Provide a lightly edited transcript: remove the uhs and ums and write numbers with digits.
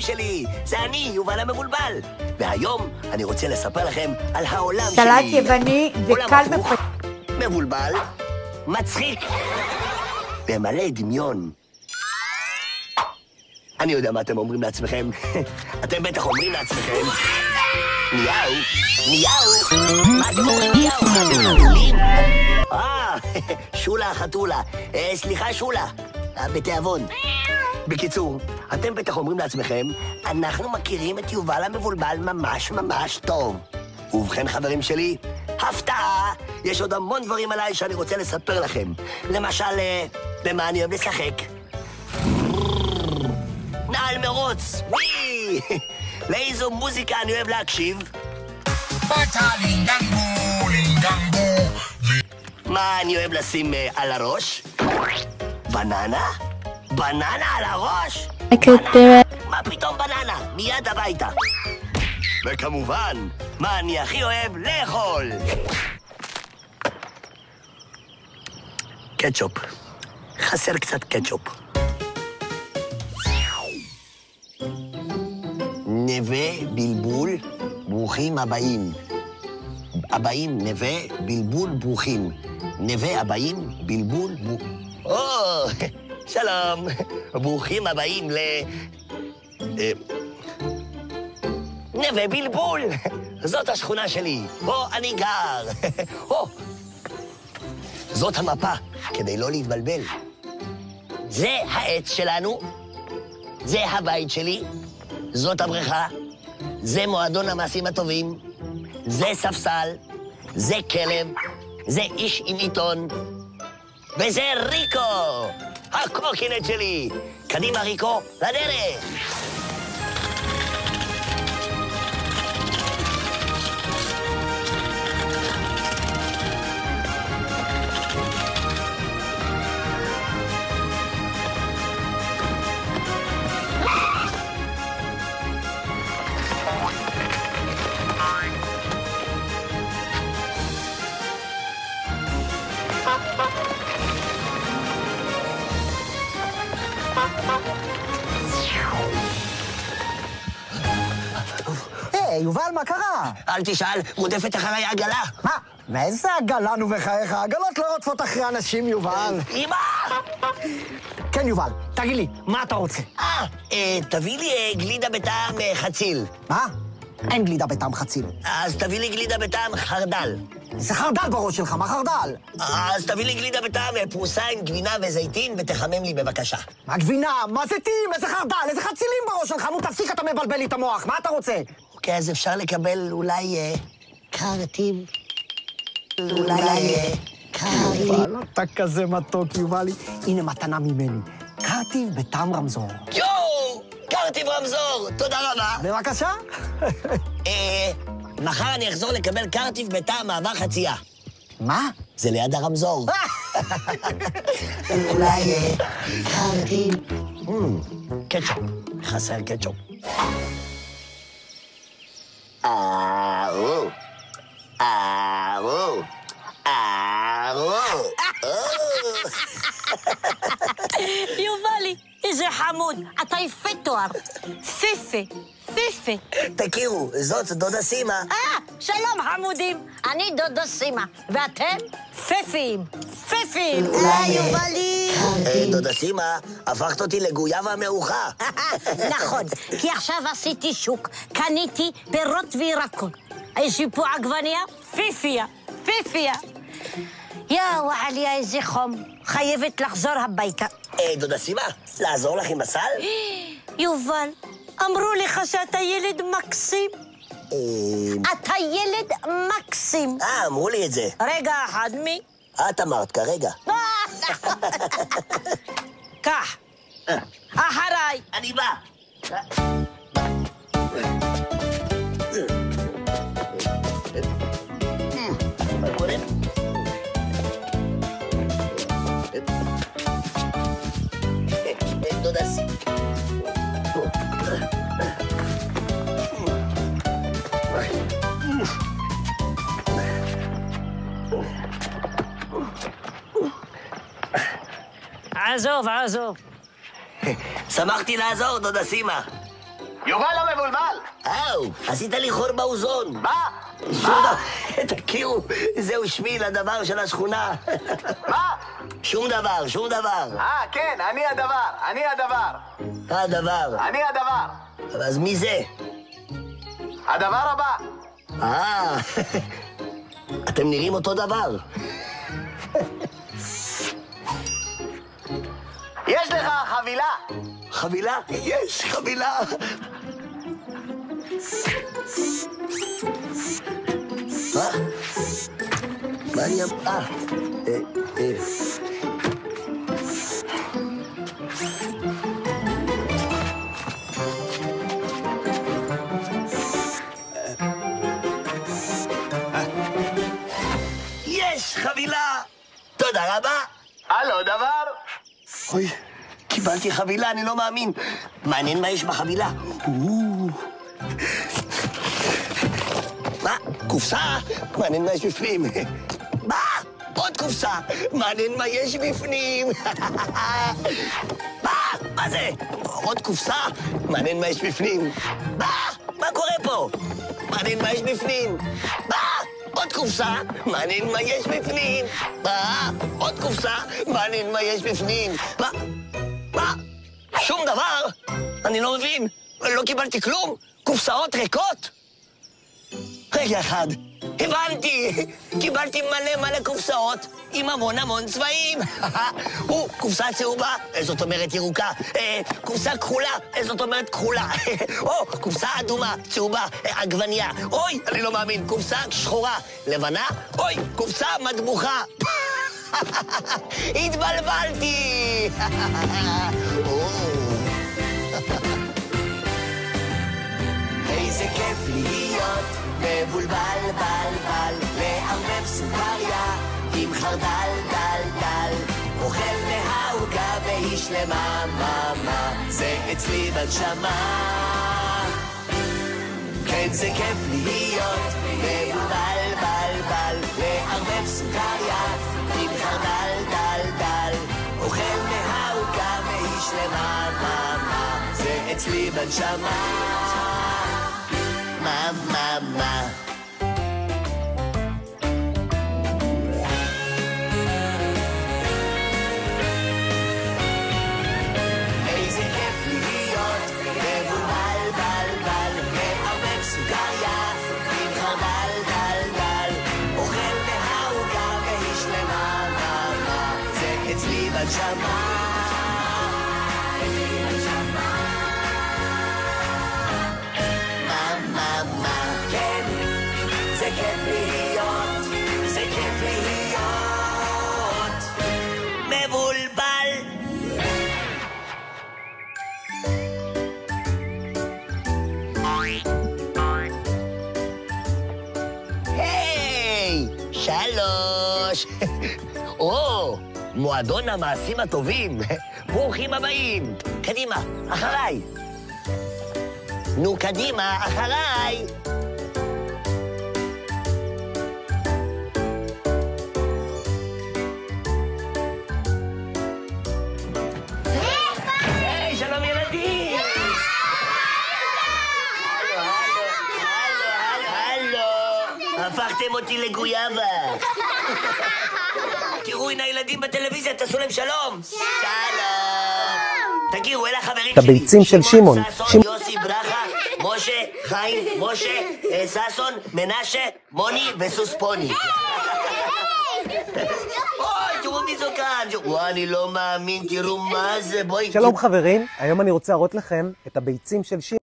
שלי, זה אני, יובל המבולבל. והיום אני רוצה לספר לכם על העולם שלי. סלט יווני זה קל הפוך, מבולבל, מצחיק, ומלא דמיון. אני יודע מה אתם אומרים לעצמכם. אתם בטח אומרים לעצמכם, ניהו, ניהו. מה אתם אומרים ניהו? אתם חתולים? שולה החתולה. סליחה, שולה. בתיאבון. בקיצור, אתם בטח אומרים לעצמכם, אנחנו מכירים את יובל המבולבל ממש ממש טוב. ובכן, חברים שלי, הפתעה! יש עוד המון דברים עליי שאני רוצה לספר לכם. למשל, במה אני אוהב לשחק. נעל מרוץ, וואי! לאיזו מוזיקה אני אוהב להקשיב? מה אני אוהב לשים על הראש? בננה? בננה על הראש? מה פתאום בננה? מיד הביתה. וכמובן, מה אני הכי אוהב לאכול? קטשופ. חסר קצת קטשופ. נווה בלבול, ברוכים הבאים. הבאים, נווה בלבול, ברוכים. נווה הבאים, בלבול, שלום. ברוכים הבאים נווה בלבול. זאת השכונה שלי. פה אני גר. זאת המפה, כדי לא להתבלבל. זה העץ שלנו. זה הבית שלי. זאת הבריכה, זה מועדון המעשים הטובים, זה ספסל, זה כלב, זה איש עם עיתון, וזה ריקו, הקורקינט שלי. קדימה ריקו, לדרך. יובל, מה קרה? אל תשאל, רודפת אחריי עגלה. מה? מאיזה עגלה נו בחייך? עגלות לא רודפות אחרי אנשים, יובל. אמא! כן, יובל, תגיד לי, מה אתה רוצה? תביא לי גלידה בטעם חציל. מה? אין גלידה בטעם חציל. אז תביא לי גלידה בטעם חרדל. זה חרדל בראש שלך, מה חרדל? אז תביא לי גלידה בטעם פרוסה עם גבינה וזיתין ותחמם לי בבקשה. מה גבינה? מה זיתים? איזה חרדל? איזה חצילים בראש שלך? נו, תפסיק, אתה מבלבל לי את המוח. מה אתה רוצה? אוקיי, אז אפשר לקבל אולי קרטיב. אולי קרטיב. יובל, אתה כזה מתוק, יובלי. הנה מתנה ממני. קרטיב בטעם רמזור. יואו! קרטיב רמזור! תודה רבה. בבקשה. מחר אני אחזור לקבל קרטיב בטעם מעבר חצייה. מה? זה ליד הרמזור. אולי קרטיב. קטשופ. חסר קטשופ. יובלי, איזה חמוד, אתה יפה תואר. פיפי, פיפי. תכירו, זאת דודה סימה. שלום חמודים, אני דודה סימה, ואתם? פיפיים, פיפיים. יובלי. דודה סימה, הפכת אותי לגויאבה מעוכה. נכון, כי עכשיו עשיתי שוק, קניתי פירות וירקות. יש לי פה עגבניה, פיפיה, פיפיה. יא וואליה, איזה חום, חייבת לחזור הביתה. דודה סימה, לעזור לך עם הסל? יובל, אמרו לך שאתה ילד מקסים. אתה ילד מקסים. אמרו לי את זה. רגע אחד, מי? את אמרת כרגע. קח, אחריי. אני בא. דודה סימה. עזוב, עזוב. שמחתי לעזור, דודה סימה. יובל המבולבל! עשית לי חור באוזון. מה? תכירו, זהו שמי לדבר של השכונה. מה? שום דבר, שום דבר. כן, אני הדבר. הדבר. אני הדבר. אז מי זה? הדבר הבא. אתם נראים אותו דבר. יש לך חבילה. חבילה? יש, חבילה. מה? מה אני... יש, חבילה! תודה רבה! הלו, דבר? אוי, קיבלתי חבילה, אני לא מאמין. מעניין מה יש בחבילה. מה? קופסה? מעניין מה יש בפנים. מה? עוד קופסה. מעניין מה יש בפנים. מה זה? עוד קופסה? מעניין מה יש בפנים. מה קורה פה? מעניין מה יש בפנים. עוד קופסה? מעניין מה יש בפנים. עוד קופסה? מעניין מה יש בפנים. מה? שום דבר? אני לא מבין. לא קיבלתי כלום. קופסאות ריקות? רגע אחד, הבנתי! קיבלתי מלא קופסאות עם המון צבעים. קופסה צהובה, זאת אומרת ירוקה. קופסה כחולה, זאת אומרת כחולה. קופסה אדומה, צהובה, עגבנייה. אוי, אני לא מאמין. קופסה שחורה, לבנה. אוי, קופסה מדבוחה. התבלבלתי! איזה כיף להיות מבולבל, בלבל, לערבב סוכריה עם חרדל, דל, דל, אוכל מהעוגה והיא שלמה, מה, זה אצלי בנשמה. כן, זה כיף להיות מבולבל, בלבל, לערבב סוכריה עם חרדל, דל, דל, אוכל מהעוגה והיא שלמה, מה, זה אצלי בנשמה. מה. איזה כיף להיות מבולבל, בלבל, מערבב סוכריה עם חרדל, דל, דל, אוכל מהעוגה והיא שלמה, מה, זה אצלי בנשמה. זה כיף להיות מבולבל. היי, 3. מועדון המעשים הטובים. ברוכים הבאים. קדימה, אחריי. נו, קדימה, אחריי. הפכתם אותי לגויאבה. תראו, הנה הילדים בטלוויזיה, תעשו להם שלום. שלום. תגיעו, אלה החברים שלי. את הביצים של שמעון. יוסי, ברכה, משה, חיים, משה, ששון, מנשה, מוני וסוס פוני. אוי, תראו מי זו כאן. וואי, אני לא מאמין, תראו מה זה, בואי. שלום חברים, היום אני רוצה להראות לכם את הביצים של שמעון.